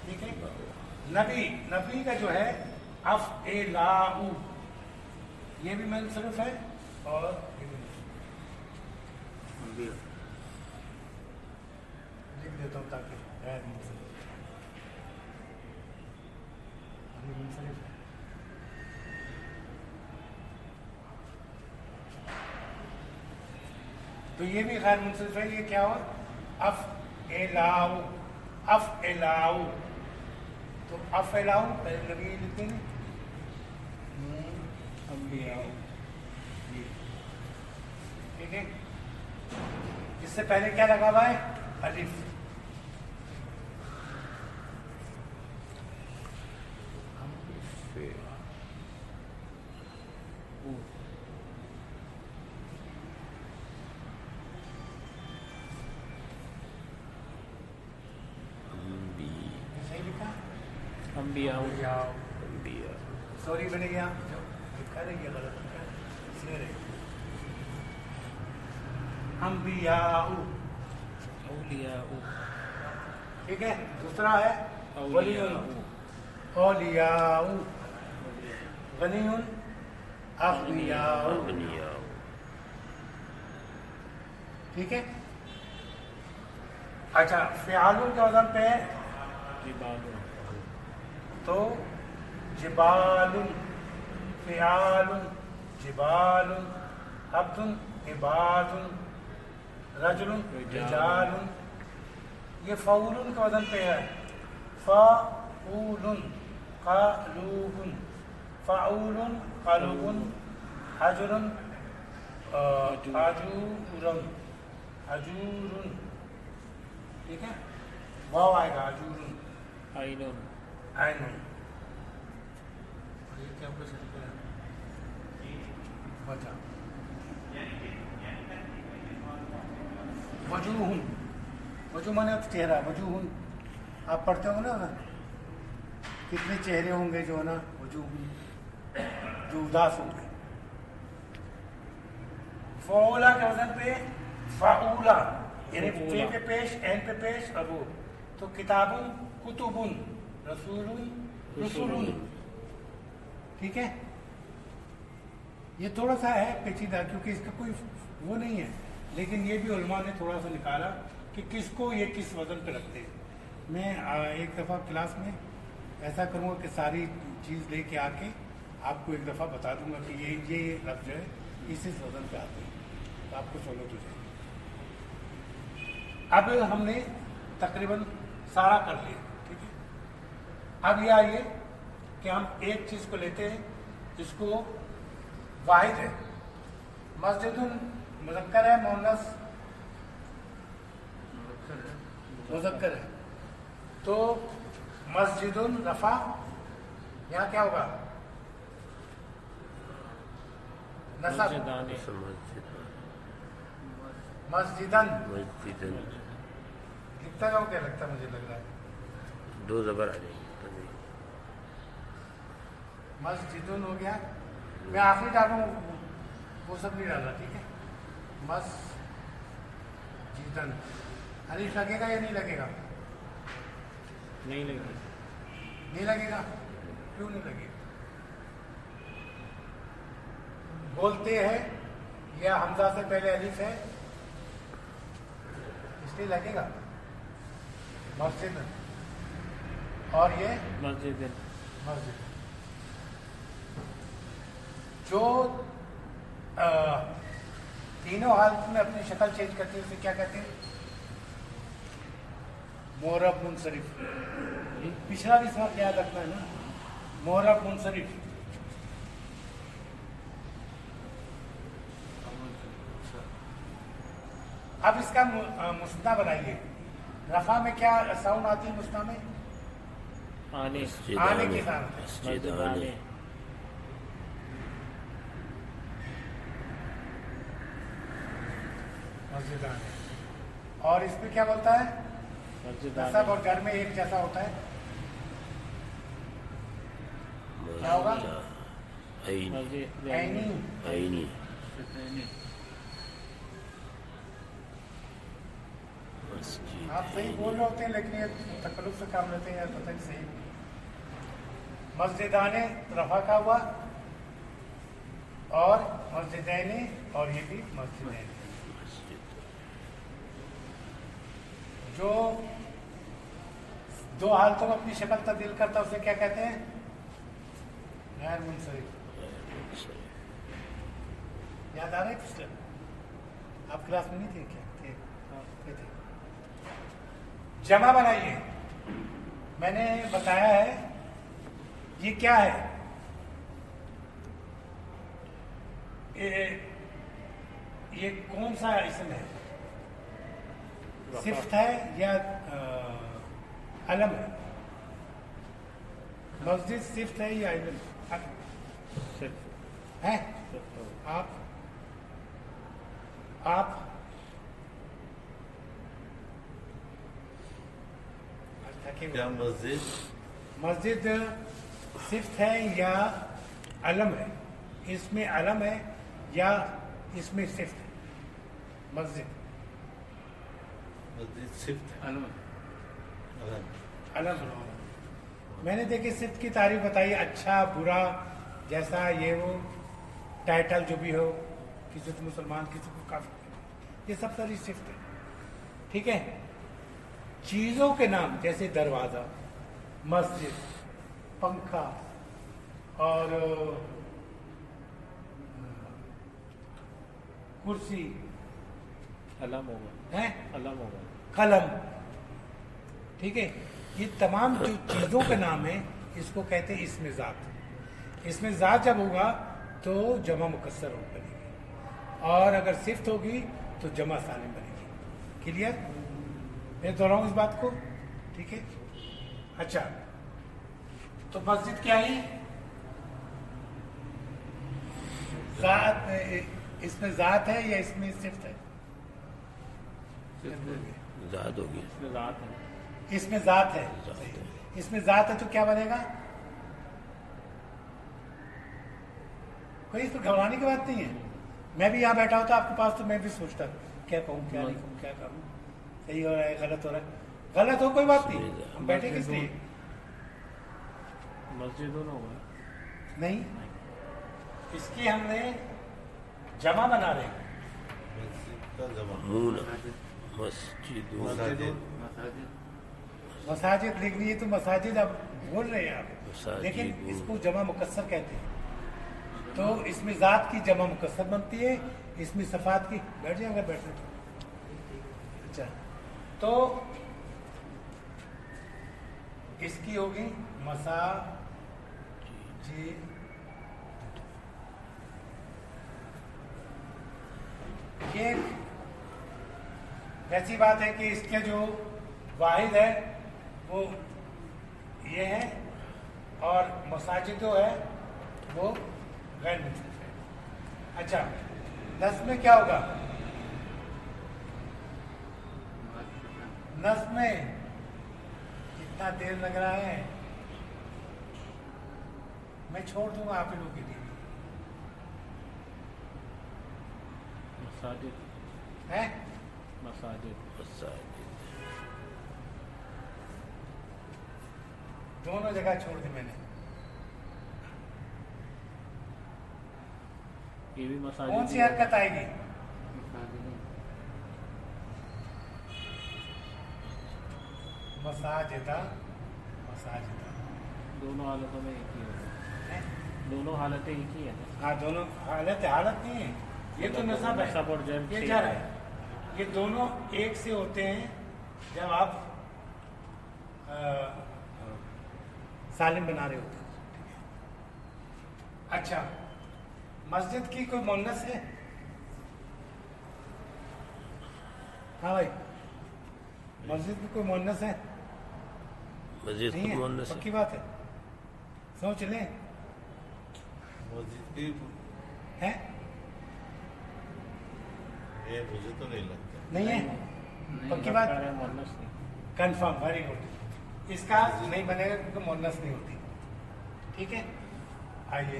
ठीक है? नबी, नबी का जो है अफ़एलाउ, ये भी मुनसरिफ है और ये भी लिख देता हूँ ताकि गैर मुनसरिफ है। तो ये भी गैर मुनसरिफ है। ये क्या हुआ? अफ़एलाउ। अफ़एलाउ, तो अफ़एलाउ पहले नबी लिखते हैं, ठीक है? इससे पहले क्या लगा हुआ है? अलिफ। انبیاء انبیاء سوری بنے گیا لکھا رہے گیا غلط اس لیے رہے انبیاء. اولیاء ٹھیک ہے. دوسرا ہے ولی اولیاء غنی اغنیاء. اغنیاء. ٹھیک ہے. اچھا فعال کے وزن پہ تو جبال فعال جبال عبد عباد رجل رجال. یہ فعول کے وزن پہ ہے. فعول قلوب فعول قلوب حجر حجور حجور. ٹھیک ہے. واو آئے گا حجور عین عین. یہ کیا کچھ بچا وجوہ وجوہ مانے چہرہ. وجوہ آپ پڑھتے ہو نا کتنے چہرے ہوں گے جو ہے نا وجوہ جو اداس ہوں گے. فعولا کے وزن پہ فعولا یعنی فے پہ پیش این پہ پیش اور وہ تو کتاب کتب رسول رسول. ٹھیک ہے. یہ تھوڑا سا ہے پیچیدہ کیونکہ اس کا کوئی وہ نہیں ہے لیکن یہ بھی علماء نے تھوڑا سا نکالا کہ کس کو یہ کس وزن پہ رکھتے ہیں. میں ایک دفعہ کلاس میں ایسا کروں گا کہ ساری چیز لے کے آ کے آپ کو ایک دفعہ بتا دوں گا کہ یہ لفظ جو ہے اس وزن پہ آتے ہیں تو آپ کو سہولت ہو جائے گی. اب ہم نے تقریباً سارا کر لیا. ٹھیک ہے. اب یہ آئیے کہ ہم ایک چیز کو لیتے ہیں جس کو واحد ہے. مسجد مذکر ہے مؤنث مذکر ہے تو مسجد رفع یہاں کیا ہوگا نصب. مسجدن مسجدن لکھتا جاؤ کیا لگتا ہے مجھے لگ رہا ہے دو زبر آ جائیں گے. مسجدن ہو گیا. میں آخری ڈالوں وہ سب نہیں ڈالا. ٹھیک ہے. مسجدن الف لگے گا یا نہیں لگے گا؟ نہیں لگے گا. نہیں لگے گا. کیوں نہیں لگے گا؟ بولتے ہیں یا حمزہ سے پہلے الف ہے اس لیے لگے گا. مسجد اور یہ مسجد مسجد جو تینوں حالت میں اپنی شکل چینج کرتے ہیں اسے کیا کہتے ہیں؟ معرب منصرف. پچھلا بھی سوال یاد رکھنا ہے نا. معرب منصرف. اب اس کا مسنا بنائیے. رفع میں کیا ساؤنڈ آتی ہے مسنا میں؟ آنے آنے کی ساؤنڈ. مسجدان مسجدان. اور اس پہ کیا بولتا ہے؟ نصب اور گھر میں ایک جیسا ہوتا ہے. کیا ہوگا؟ عینی. عینی. آپ صحیح بول رہے ہوتے ہیں لیکن یہ تکلف سے کام لیتے ہیں یا پتہ نہیں صحیح. مسجدان رفع کا ہوا اور مسجدین اور یہ بھی مسجدین. جو دو حالتوں میں اپنی شکل تبدیل کرتا ہے اسے کیا کہتے ہیں؟ غیر منصرف. یاد آ رہا ہے پچھلے آپ کلاس میں نہیں تھے کیا؟ تھے. جمع بنائیے. میں نے بتایا ہے یہ کیا ہے. یہ کون سا اسم ہے؟ صفت ہے یا علم ہے؟ مسجد صفت ہے یا علم ہے؟ آپ کیا مسجد मस्जिद सिफ्त है या अलम है? इसमें अलम है या इसमें सिफ्त है? मस्जिद मस्जिद सिफ्त है। अलम अलम। मैंने देखी सिफ्त की तारीफ बताई, अच्छा बुरा जैसा ये वो टाइटल जो भी हो, किसी को मुसलमान किसी को काफिर, ये सब सारी सिफ्त है। ठीक है। चीजों के नाम जैसे दरवाजा, मस्जिद, पंखा और कुर्सी अलम होगा, है, अलम होगा। कलम, ठीक है, ये तमाम जो चीजों के नाम है इसको कहते हैं इसमें जात। इसमें जात जब होगा तो जमा मुकस्सर हो बनेगी, और अगर सिफ्त होगी तो जमा सालिम बनेगी। क्लियर? मैं दोहराऊं इस बात को, ठीक है। अच्छा, तो मस्जिद क्या है? जात, इसमें जात है या इसमें सिफ्त है? ज़ात होगी। इसमें रात है। इसमें जात है। ज़ात है। इसमें जात है तो क्या बनेगा? कोई इसमें घबराने की बात नहीं है। मैं भी यहाँ बैठा होता आपके पास तो मैं भी सोचता क्या कहूँ क्या नहीं कहूँ, क्या करूँ, सही हो रहा है गलत हो रहा है। गलत हो कोई बात नहीं, हम बैठे किस लिए? मस्जिद दोनों होगा। नहीं, इसकी हमने जमा बना रहे हैं। मस्जिद का जमा। मस्जिद मस्जिद मसाजिद लिखनी है तो मसाजिद अब बोल रहे हैं आप, मसाजिद। लेकिन इसको जमा मुकस्सर कहते हैं। तो इसमें जात की जमा मुकस्सर बनती है, इसमें सफात की, बैठ जाए अगर बैठने तो। अच्छा, तो इसकी होगी मसाजिद। ये ऐसी बात है कि इसके जो वाहिद है वो ये है, और मसाजिद जो है वो गैर मुंसरिफ है। अच्छा, नस्ब में क्या होगा? नस्ब में कितना देर लग रहा है, मैं छोड़ दूंगा आप लोगों के लिए। मसाजिद, है मसाजिद। दोनों जगह छोड़ दी मैंने। ये भी मसाजिद। कौन सी हरकत आएगी? मसाजिदा, मसाजिदा। दोनों हालतों में एक ही होगा। हैं? दोनों हालतें एक ही है ना। हाँ, दोनों हालत नहीं है, ये तो नसब है, नसब और जर ये से- जर है। ये दोनों एक से होते हैं जब आप सालिम बना रहे होते हैं। अच्छा, मस्जिद की कोई मुन्नस है? हाँ भाई, मस्जिद की कोई मुन्नस है? मस्जिद नहीं खुद है, मुअन्नस है। पक्की बात है, सोच लें। मस्जिद की है? ये मुझे तो नहीं लगता। नहीं है, पक्की बात, मुअन्नस नहीं। Confirm, very good. इसका नहीं बनेगा क्योंकि मुन्नस नहीं होती। ठीक है, आइए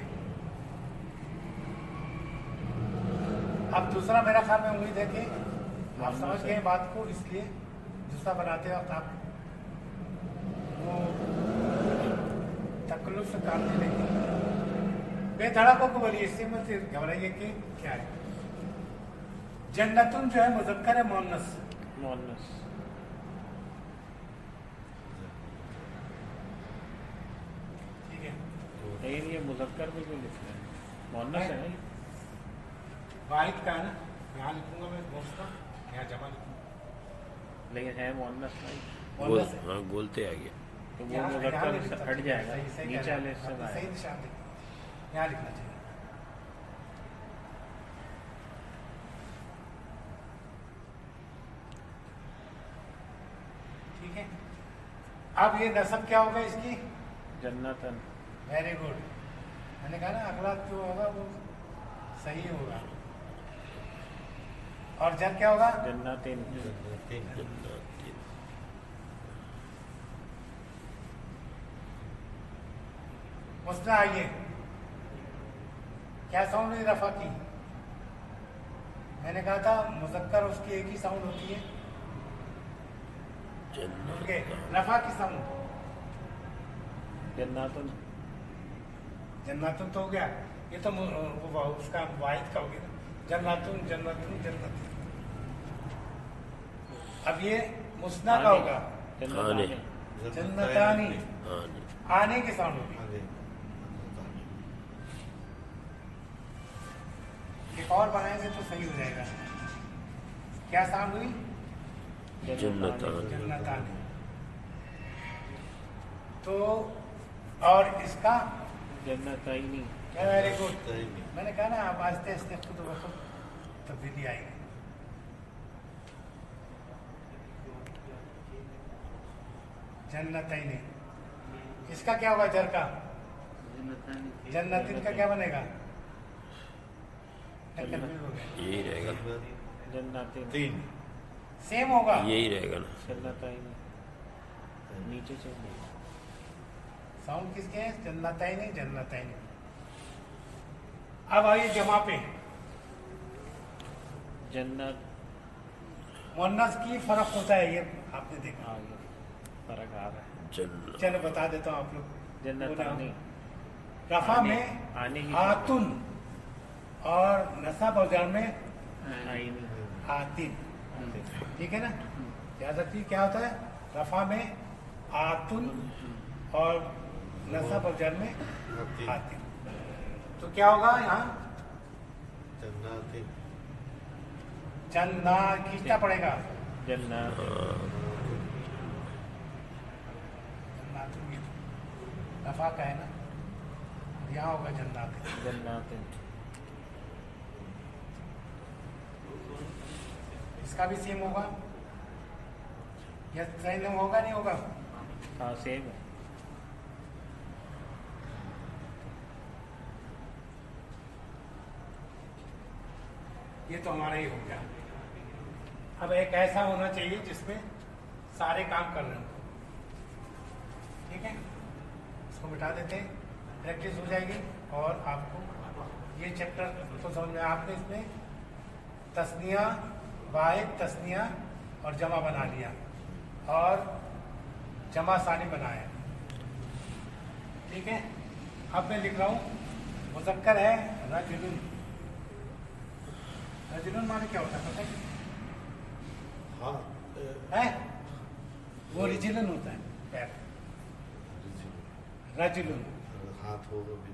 अब दूसरा, मेरा ख्याल में उम्मीद है कि आप समझ गए बात को, इसलिए दूसरा बनाते वक्त आप वो तकल्लुफ से काम नहीं लेंगे। बेधड़कों को बोलिए, इससे मत घबराइए कि क्या है। जन्नतुन जो है मुज़क्कर है, मुअन्नस। मुअन्नस। ठीक है, लेकिन ये मुज़क्कर में क्यों लिखते हैं? मुअन्नस है ना ये? वाहिद का है ना, यहाँ लिखूंगा मैं दोस्त, यहाँ जमा लिखूंगा, लेकिन है मुअन्नस नहीं। मुअन्नस है। हाँ, बोलते आगे। तो वो यहाँ मुज़क्कर नहीं से लिखता, हट जाएगा, सही- सही कह नीचे रहे वाले हैं, से आपने सही आएगा। निशान लिखा, यहाँ लिखना चाहिए। ठीक है, अब ये नसब क्या होगा इसकी? जन्नतन। वेरी गुड, मैंने कहा ना अगला जो होगा वो सही होगा। और जब क्या होगा? जन्नतिन। मुस्ना आइए, क्या साउंड हुई रफा की? मैंने कहा था मुजक्कर उसकी एक ही साउंड होती है। ओके, रफा की साउंड जन्नातुन जन्नातुन तो हो गया, ये तो वो उसका वाहिद का हो गया ना, जन्नातुन जन्नतुन जन्नतुन। अब ये मुस्ना का होगा, जन्नतानी जन्नतानी, आने आने की साउंड होगी। एक और बनाएंगे तो सही हो जाएगा। क्या साउंड हुई? जन्नतानी जन्नतानी। तो और इसका जन्नताइनी क्या? Very good. मैंने कहा ना आप आस्ते आस्ते खुद ब खुद तब्दीली आएगी। जन्नतैनी, इसका क्या होगा? जर का जन्नतिन का क्या बनेगा? यही रहेगा, जन्नातिन सेम होगा। यही रहेगा ना। जन्नताइनी नीचे चलिए। साउंड किसके हैं? जन्नतैनी जन्नतैनी। अब आइए जमा पे। जन्नत मुन्नस की फर्क होता है, ये आपने देखा। आ गया, फर्क आ रहा है। जन्नत चलो बता देता हूँ आप लोग। जन्नतानी रफा आने- में आने की आतुन और नसाब और जर में आईनी आतिन, ठीक है ना? याद रखिए क्या होता है? रफा में आतुन और नसाब और जर में आतिन। तो क्या होगा यहाँ? जन्ना खींचना पड़ेगा। जन्नत जन्नातुन ये तो रफा का है ना, यहाँ होगा जन्नातिन। जन्नातिन इसका भी सेम होगा या सेम होगा नहीं होगा? हाँ सेम है। ये तो हमारा ही हो गया। अब एक ऐसा होना चाहिए जिसमें सारे काम कर रहे हो, ठीक है? इसको मिटा देते हैं, प्रैक्टिस हो जाएगी और आपको ये चैप्टर तो समझ में। आपने इसमें तस्निया, वाहिद, तस्निया और जमा बना लिया और जमा सानी बनाया, ठीक है? अब मैं लिख रहा हूँ मुज़क्कर है रजुलुन। रजुलुन माने क्या होता है पता है? वो रिजिलन होता है पैर। रजुलुन हाथ होगा भी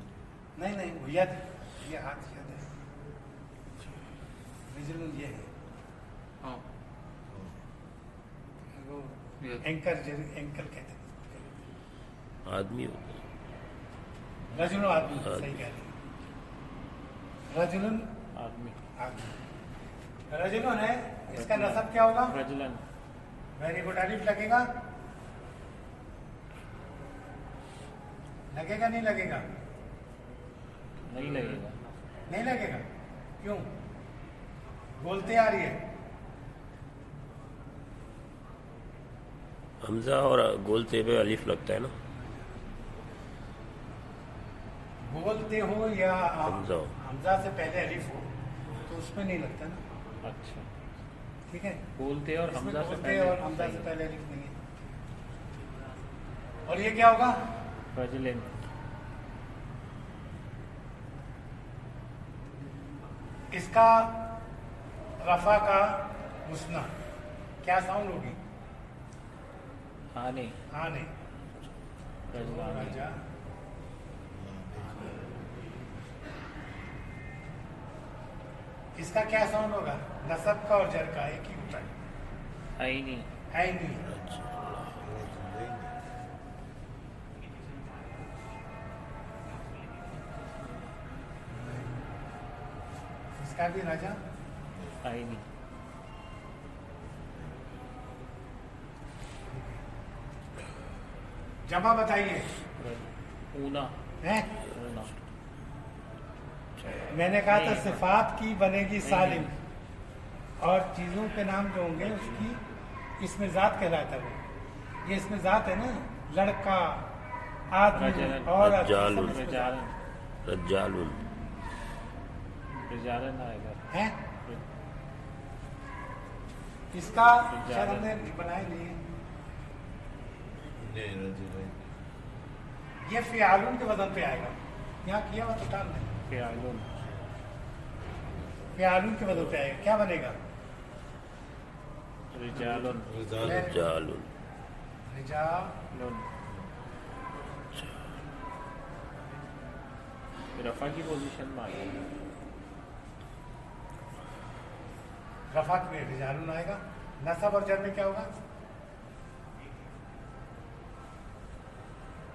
नहीं वो यद, ये हाथ यद है। रिजिलन ये है हाँ, वो यद। एंकर एंकल कहते हैं। आदमी होता है। रजुलन आदमी, सही कह रहे हैं। रजुलन आदमी आदमी, रजुलन है। इसका नसब क्या होगा? रजलन वेरी गुड। अलिफ लगेगा? लगेगा नहीं लगेगा? नहीं लगेगा। नहीं लगेगा, क्यों? बोलते आ रही है। हमजा और गोलते पे अलिफ लगता है ना। बोलते हो या हमजा हो। हमजा से पहले अलिफ हो तो उसमें नहीं लगता ना, अच्छा, ठीक है? बोलते और इसमें हमजा से बोलते पहले और हमजा से पहले अलिफ नहीं है। और ये क्या होगा? रजलिन इसका रफा का मुस्ना क्या साउंड होगी? आने आने। रजलानी राजा इसका क्या साउंड होगा? नसब का और जर का एक ही होता है। आईनी है नहीं। इसका भी राजा आईनी जमा बताइए ऊना हैं? ऊना मैंने कहा था सिफात की बनेगी सालिम और चीज़ों के नाम जो होंगे उसकी इसमें ज़ात कहलाता है। वो ये इसमें ज़ात है ना, लड़का, आदमी रजलन, और रज्जालुन। रजालन रज्जालुन। रजालन आएगा। है इसका शायद हमने बनाए नहीं है। ये फियालुन के वजन पे आएगा, यहाँ किया हुआ तो टाल नहीं, फ़ियालुन फियालुन के वजन पे आएगा। क्या बनेगा? रिजालुन रज्जालुन। रिजालुन। रफ़ा की पोजीशन में आ गया। रफात में रिजालुन आएगा। नसब और जर में क्या होगा?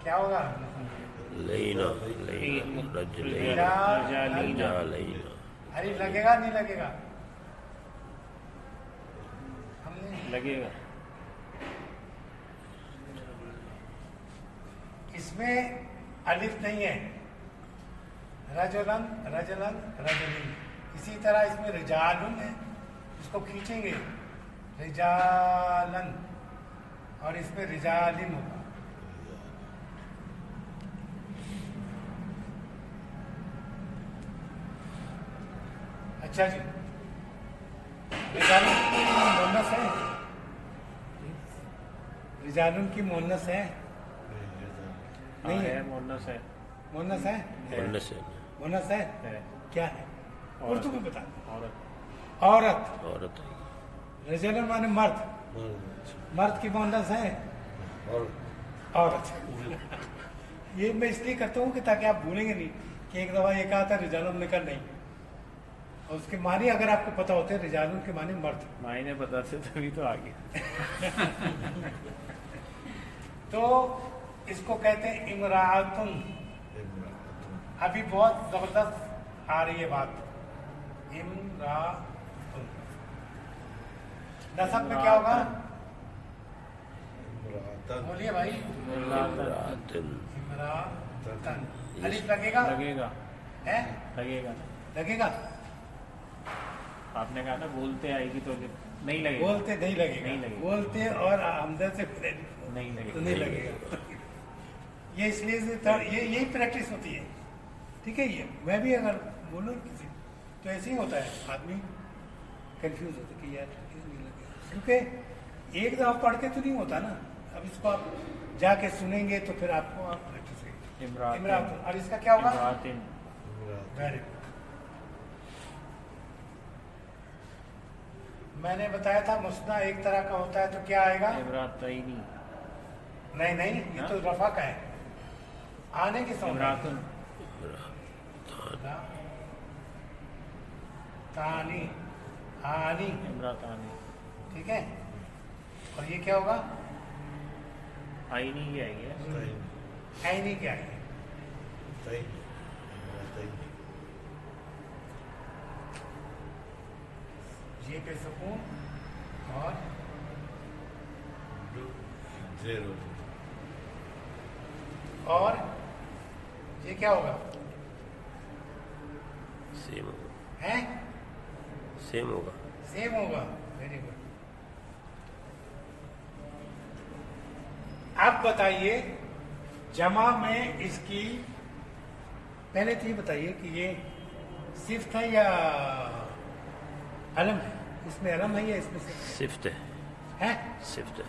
क्या होगा? लईना लईना रज्जलैना रजालीना रज्जालैना। अरे लगेगा नहीं लगेगा? हमने लगेगा। इसमें अलिफ नहीं है। रजलन रजलन रजलिन। इसी तरह इसमें रिजालुन है, इसको खींचेंगे रिजालन, और इसमें रिजालिन होगा। अच्छा जी, रिजालुन की मोहन्नस है? रिजालुन की मोहन्नस है? नहीं हाँ, है। है मुन्नस है। मोहन्नस है? मुन्नस है। मोहन्नस है? है क्या है? उर्दू में बता। औरत। औरत। औरत है। रजलन माने मर्द, मर्द की मोहन्नस है औरत। ये मैं इसलिए करता हूँ कि ताकि आप भूलेंगे नहीं कि एक दफा ये कहा था रिजालुन ने कहा नहीं, और उसके मानी अगर आपको पता होते हैं रिजालुन के मानी मर्द। मायने पता से तभी तो आ गया। तो इसको कहते हैं इमरातुन। अभी बहुत जबरदस्त आ रही है बात। इमरातुन। नसब में क्या होगा? बोलिए भाई। इमरातुन। इमरातन। अलिफ लगेगा? लगेगा। है? लगेगा। लगेगा? आपने कहा ना बोलते आएगी तो नहीं लगेगा। बोलते नहीं लगेगा। नहीं लगेगा। बोलते और हमदर्द से नहीं लगेगा। तो नहीं लगेगा। ये इसलिए ये यही प्रैक्टिस होती है। ठीक है, ये मैं भी अगर बोलूँ किसी तो ऐसे ही होता है, आदमी कंफ्यूज होता है कि यार क्यों नहीं लगेगा, क्योंकि एक दफा पढ़ के तो नहीं होता ना। अब इसको आप जाके सुनेंगे तो फिर आपको आप प्रैक्टिस करेंगे। इमरातिन। इमरातुन। और इसका क्या होगा? इमरातिन। Very good. मैंने बताया था मुस्ना एक तरह का होता है, तो क्या आएगा? इमरातैनी। नहीं नहीं, ये तो रफा का है। आने की समझ। इमरातुन। तानी आनी। इमरातानी। ठीक है, और ये क्या होगा? आईनी ही आएगी। ऐनी क्या है? ये पे सुकून और और ये क्या होगा? सेम होगा। हैं? सेम होगा। सेम होगा। Very good. आप बताइए जमा में इसकी, पहले तो ये बताइए कि ये सिफ्त है या अलम है? इसमें अलम है या इसमें सिफ्त सिफ्त है। है? सिफ्त है।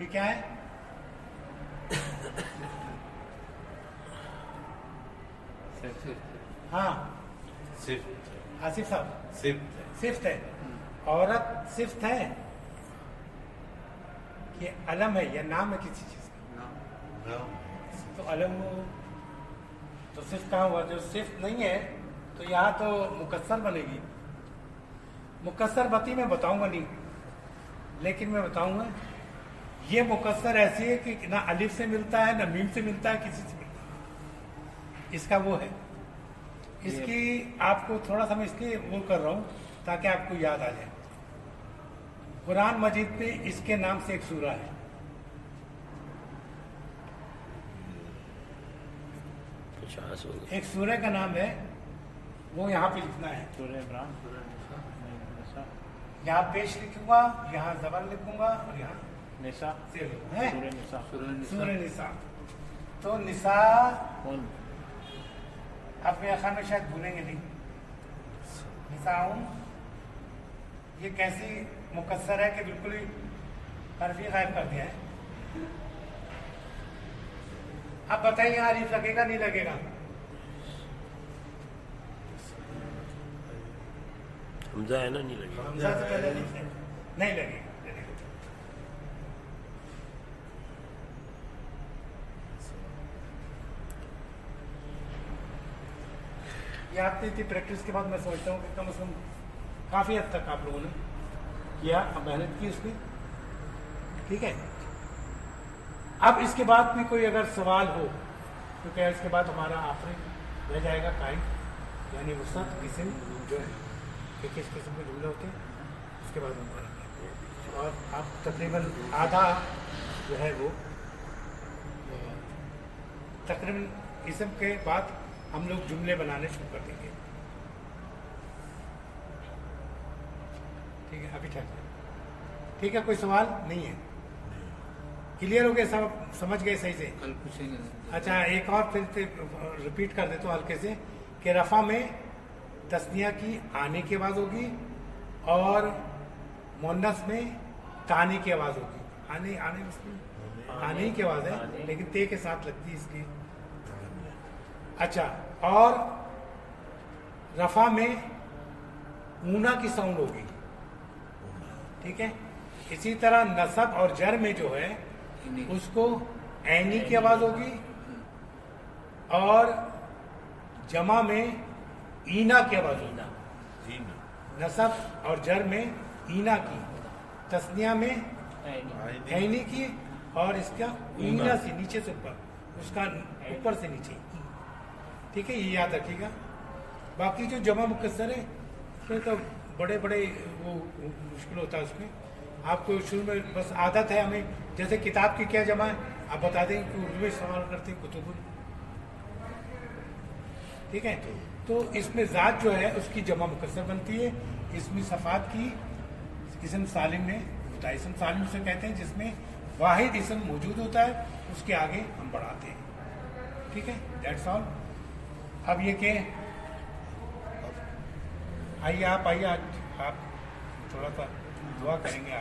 ये क्या है? हाँ आसिफ साहब, सिफ्त है। औरत सिफ्त है कि अलम है या नाम है किसी चीज का? तो अलम तो सिफ्त कहाँ हुआ? जो सिफ्त नहीं है तो यहाँ तो मुकस्सर बनेगी। मुकस्सर बती मैं बताऊंगा नहीं, लेकिन मैं बताऊंगा ये मुकस्सर ऐसी है कि ना अलिफ से मिलता है, ना मीम से मिलता है, किसी से मिलता है। इसका वो है। इसकी आपको थोड़ा सा मैं इसलिए वो कर रहा हूँ ताकि आपको याद आ जाए। कुरान मजीद में इसके नाम से एक सूरा है। एक सूरह का नाम है, वो यहाँ पे लिखना है। सूरह इमरान। यहाँ पेश लिखूंगा, यहाँ जबर लिखूंगा और यहाँ निशा से है सूर्य निशा सूर्य निसा। तो निसा कौन आप मेरे ख्याल में शायद भूलेंगे नहीं। निसाउन ये कैसी मुकस्सर है कि बिल्कुल ही हरफी गायब कर दिया है। आप बताइए यहाँ अलिफ लगेगा नहीं लगेगा? हमजा है ना, नहीं लगेगा। हमजा से पहले अलिफ है, नहीं लगेगा। ये आपने इतनी प्रैक्टिस के बाद मैं सोचता हूँ कि कम से कम काफ़ी हद तक आप लोगों ने किया, मेहनत की उसमें, ठीक है। अब इसके बाद में कोई अगर सवाल हो तो क्या इसके बाद हमारा आखिरी रह जाएगा कायम, यानी वसत किस्म जो है कि किस किस्म के जुमले होते हैं, उसके बाद हम करेंगे। और अब तकरीबन आधा जो है वो तकरीबन किस्म के बाद हम लोग जुमले बनाने शुरू कर देंगे, ठीक है। अभी ठीक है, कोई सवाल नहीं है? क्लियर हो गया सब? समझ गए सही से? कल पूछेंगे। अच्छा, एक और फिर रिपीट कर देता हूँ हल्के से कि रफा में तस्निया की आने की आवाज़ होगी और मुन्नस में ताने की आवाज़ होगी। आने आने की आवाज़ है लेकिन ते के साथ लगती है इसकी। अच्छा, और रफा में ऊना की साउंड होगी, ठीक है। इसी तरह नसब और जर में जो है उसको ऐनी की आवाज होगी और जमा में ईना की आवाज होगी। नसब और जर में ईना की, तस्निया में ऐनी की और इसका ईना से नीचे से ऊपर, उसका ऊपर से नीचे, ठीक है। ये याद रखिएगा। बाकी जो जमा मुकस्सर है उसमें तो बड़े बड़े वो मुश्किल होता है। उसमें आपको शुरू में बस आदत है हमें, जैसे किताब की क्या जमा है आप बता दें कि उर्दू में इस्तेमाल करते हैं कुतुब, ठीक है। तो इसमें ज़ात जो है उसकी जमा मुकस्सर बनती है। इसमें सफ़ात की इस्म सालिम में होता है। इस्म सालिम से कहते हैं जिसमें वाहिद इस्म मौजूद होता है, उसके आगे हम बढ़ाते हैं, ठीक है। That's all. अब ये कि आइए आप थोड़ा सा दुआ करेंगे आप।